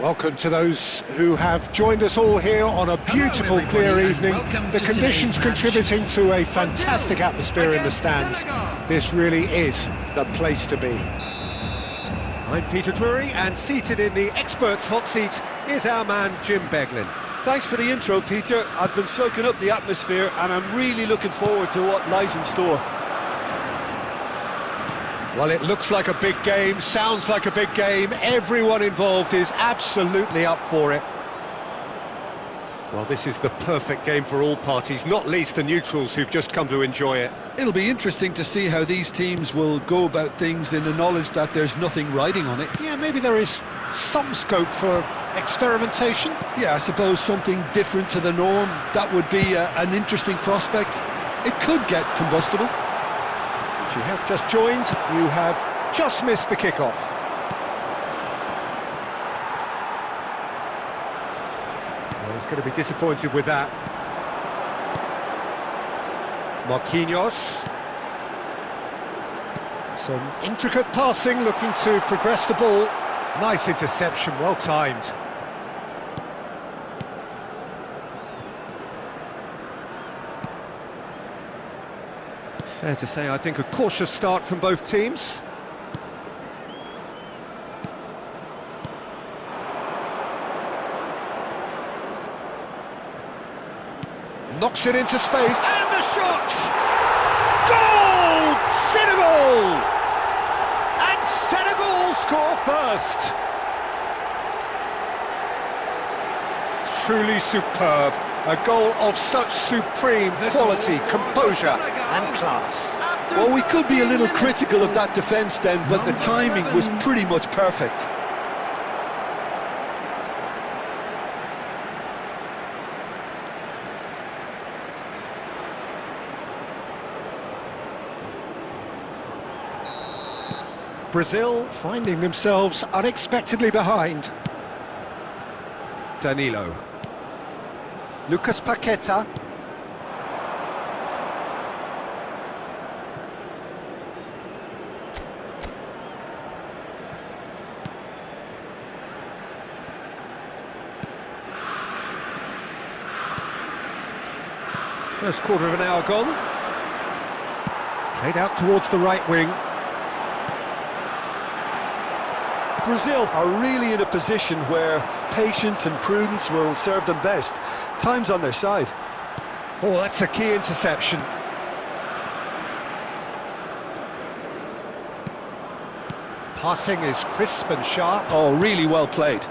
Welcome to those who have joined us all here on a beautiful, clear evening. The conditions contributing to a fantastic atmosphere in the stands. This really is the place to be. I'm Peter Drury, and seated in the experts' hot seat is our man Jim Beglin. Thanks for the intro, Peter. I've been soaking up the atmosphere and I'm really looking forward to what lies in store. Well, it looks like a big game, sounds like a big game. Everyone involved is absolutely up for it. Well, this is the perfect game for all parties, not least the neutrals who've just come to enjoy it. It'll be interesting to see how these teams will go about things in the knowledge that there's nothing riding on it. Yeah, maybe there is some scope for experimentation. Yeah, I suppose something different to the norm. That would be an interesting prospect. It could get combustible. If you have just joined, you have just missed the kickoff. Well, he's going to be disappointed with that. Marquinhos. Some intricate passing, looking to progress the ball. Nice interception, well timed. Fair to say, I think, a cautious start from both teams. Knocks it into space, and the shot! Goal! Senegal! And Senegal score first! Truly superb. A goal of such supreme quality, composure and class. Well, we could be a little critical of that defence then, but the timing was pretty much perfect. Brazil finding themselves unexpectedly behind. Danilo. Lucas Paqueta. First quarter of an hour gone. Played out towards the right wing. Brazil are really in a position where patience and prudence will serve them best. Time's on their side. Oh, that's a key interception. Passing is crisp and sharp. Oh, really well played.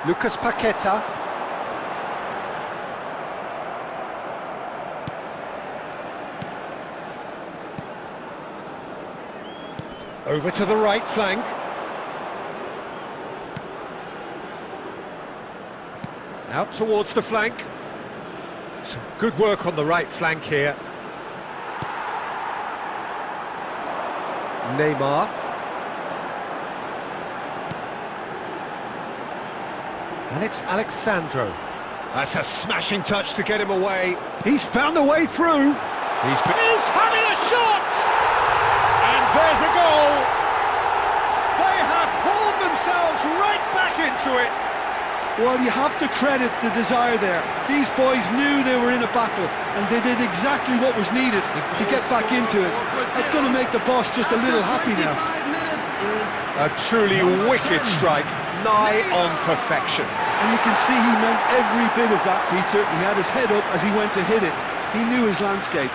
Lucas Paqueta. Over to the right flank. Out towards the flank. Some good work on the right flank here. Neymar. And it's Alexandro. That's a smashing touch to get him away. He's found a way through. He's having a shot! And there's a goal! They have hauled themselves right back into it. Well, you have to credit the desire there. These boys knew they were in a battle, and they did exactly what was needed to get back into it. That's going to make the boss just a little happy now. A truly wicked strike, nigh on perfection. And you can see he meant every bit of that, Peter. He had his head up as he went to hit it. He knew his landscape.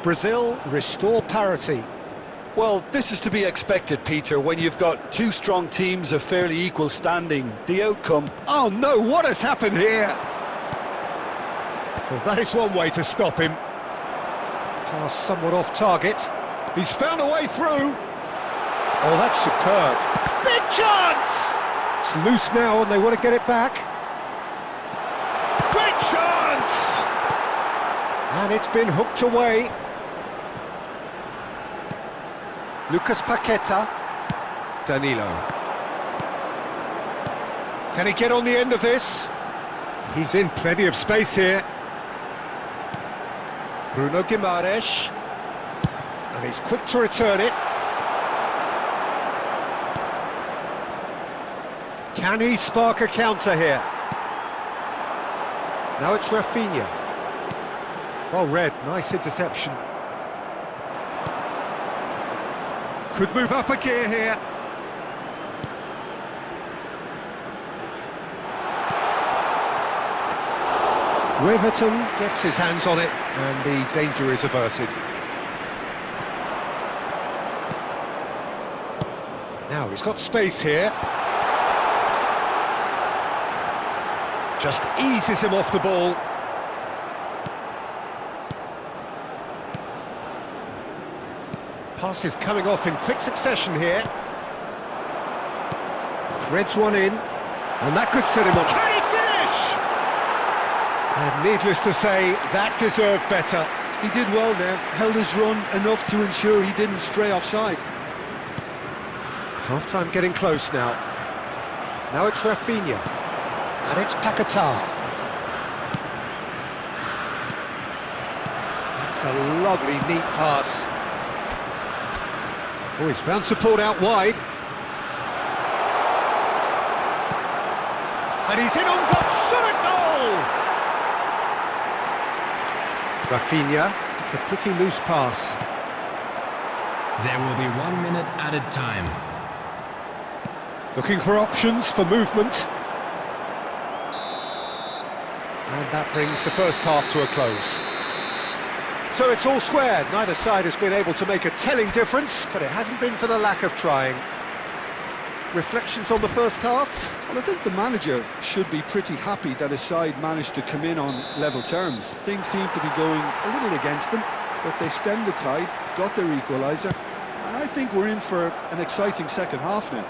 Brazil restore parity. Well, this is to be expected, Peter, when you've got two strong teams of fairly equal standing. The outcome... Oh no, what has happened here? Well, that is one way to stop him. Pass somewhat off target. He's found a way through. Oh, that's superb. Big chance! It's loose now and they want to get it back. Big chance! And it's been hooked away. Lucas Paqueta. Danilo. Can he get on the end of this? He's in plenty of space here. Bruno Guimaraes. And he's quick to return it. Can he spark a counter here? Now it's Rafinha. Well read, nice interception. Could move up a gear here. Riverton gets his hands on it and the danger is averted. Now he's got space here. Just eases him off the ball. Passes coming off in quick succession here. Threads one in, and that could set him on. Can he finish? And needless to say, that deserved better. He did well there, held his run enough to ensure he didn't stray offside. Half-time getting close now. Now it's Rafinha. And it's Paquetá. That's a lovely, neat pass. Oh, he's found support out wide. And he's in on goal. Shot a goal! Rafinha, it's a pretty loose pass. There will be 1 minute added time. Looking for options for movement. And that brings the first half to a close. So it's all squared. Neither side has been able to make a telling difference, but it hasn't been for the lack of trying. Reflections on the first half? Well, I think the manager should be pretty happy that his side managed to come in on level terms. Things seem to be going a little against them, but they stemmed the tide, got their equaliser, and I think we're in for an exciting second half now.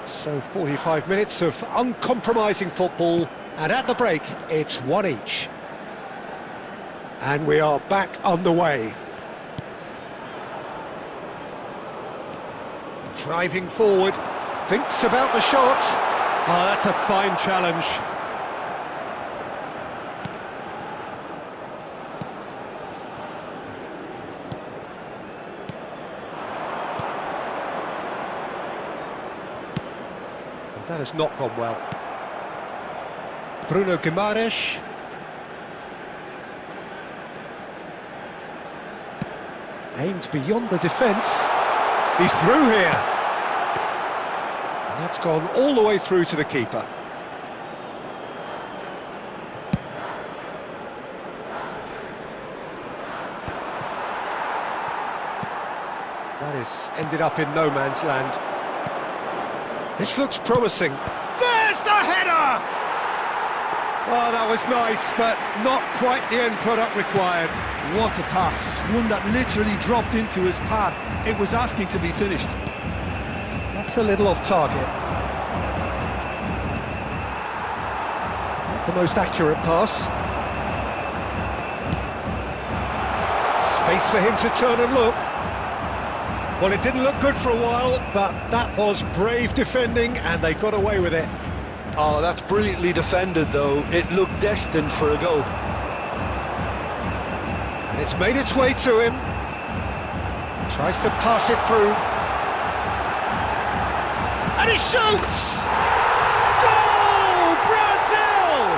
So 45 minutes of uncompromising football, and at the break, it's one each. And we are back underway. Driving forward, thinks about the shot. Oh, that's a fine challenge. That has not gone well. Bruno Guimaraes. Aimed beyond the defence. He's through here. And that's gone all the way through to the keeper. That has ended up in no man's land. This looks promising. There's the header! Oh, that was nice, but not quite the end product required. What a pass, one that literally dropped into his path. It was asking to be finished. That's a little off target. Not the most accurate pass. Space for him to turn and look. Well, it didn't look good for a while, but that was brave defending, and they got away with it. Oh, that's brilliantly defended, though. It looked destined for a goal. And it's made its way to him. Tries to pass it through. And he shoots! Goal! Brazil!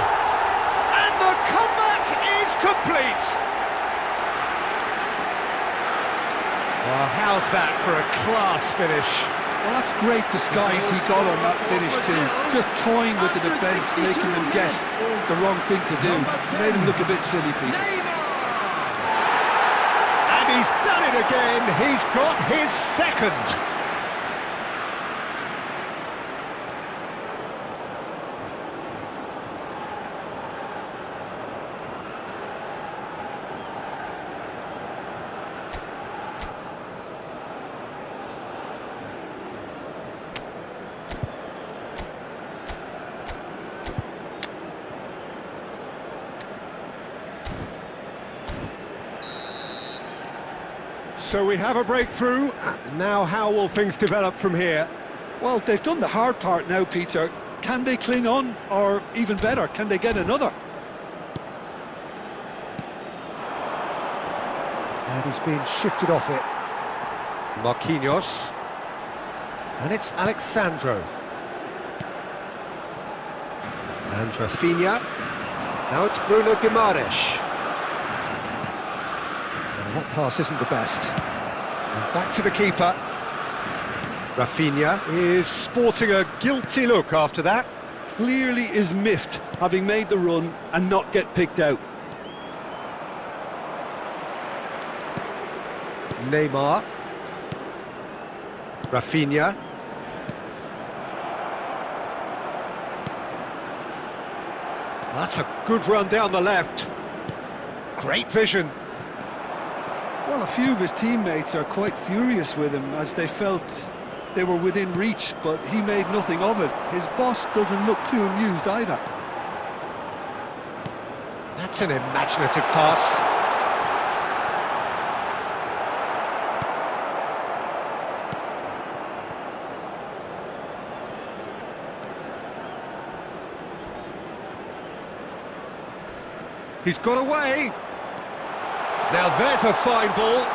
And the comeback is complete! Well, how's that for a class finish? Well, that's great disguise he got on that finish too. Just toying with the defence, making them guess the wrong thing to do. Made him look a bit silly, Peter. And he's done it again. He's got his second. So we have a breakthrough. Now how will things develop from here? Well, they've done the hard part now, Peter. Can they cling on, or even better, can they get another? And he's been shifted off it. Marquinhos. And it's Alexandro. And Rafinha. Now it's Bruno Guimaraes. And that pass isn't the best. And back to the keeper. Rafinha is sporting a guilty look after that. Clearly is miffed, having made the run and not get picked out. Neymar. Rafinha. That's a good run down the left. Great vision. Well, a few of his teammates are quite furious with him as they felt they were within reach, but he made nothing of it. His boss doesn't look too amused either. That's an imaginative pass. He's got away. Now there's a fine ball.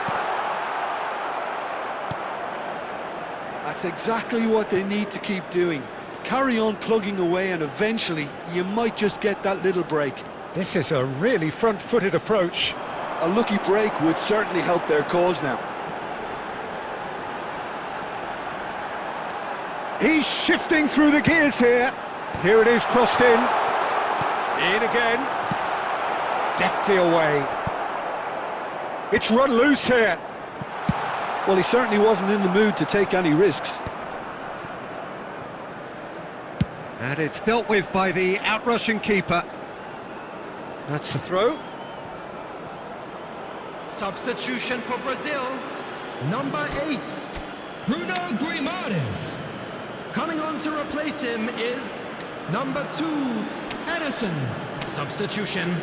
That's exactly what they need to keep doing. Carry on plugging away and eventually you might just get that little break. This is a really front-footed approach. A lucky break would certainly help their cause now. He's shifting through the gears here. Here it is, crossed in. In again. Deftly away. It's run loose here. Well, he certainly wasn't in the mood to take any risks. And it's dealt with by the outrushing keeper. That's the throw. Substitution for Brazil. Number 8, Bruno Guimaraes. Coming on to replace him is number 2, Edison. Substitution.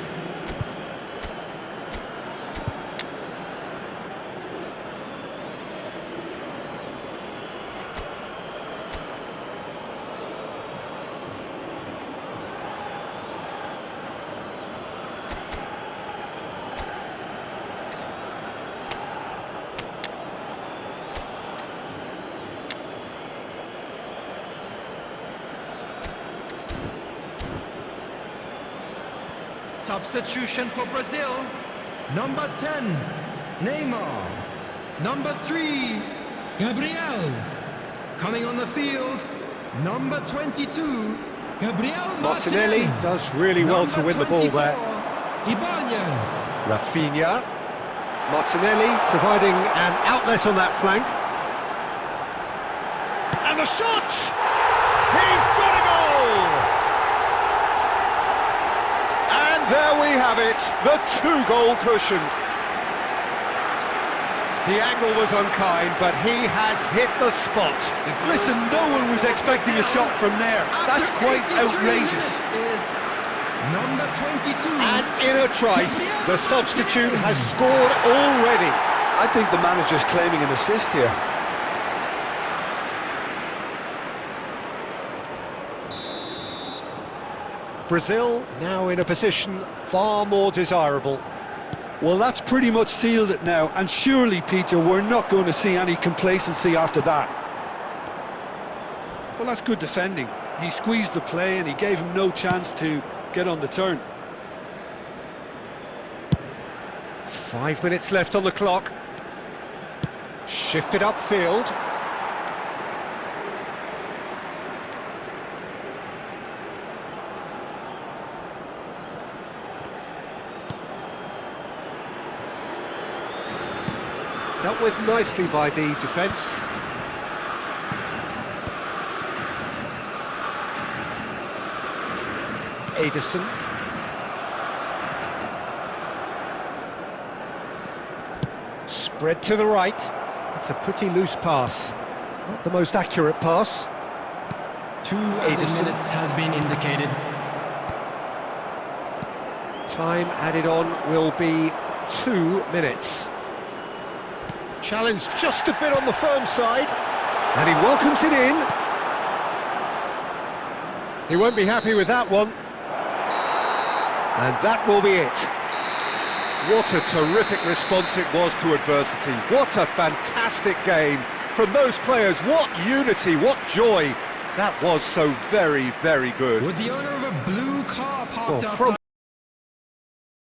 Substitution for Brazil. Number 10, Neymar. Number 3, Gabriel. Coming on the field, number 22, Gabriel Martinelli does really well to win the ball there. Ibanez. Rafinha. Martinelli providing an outlet on that flank. And the shot! He's got a goal! There we have it, the 2-goal cushion. The angle was unkind, but he has hit the spot. Listen, no one was expecting a shot from there. That's quite outrageous. Number 22. And in a trice, the substitute has scored already. I think the manager's claiming an assist here. Brazil now in a position far more desirable. Well, that's pretty much sealed it now, and surely, Peter, we're not going to see any complacency after that. Well, that's good defending. He squeezed the play and he gave him no chance to get on the turn. 5 minutes left on the clock. Shifted upfield. Dealt with nicely by the defence. Edison. Spread to the right. It's a pretty loose pass. Not the most accurate pass. 2 added minutes has been indicated. Time added on will be 2 minutes. Challenge just a bit on the firm side, and he welcomes it in. He won't be happy with that one. And that will be it. What a terrific response it was to adversity. What a fantastic game from those players. What unity, what joy. That was so very, very good. With the owner of a blue car parked Well, outside. from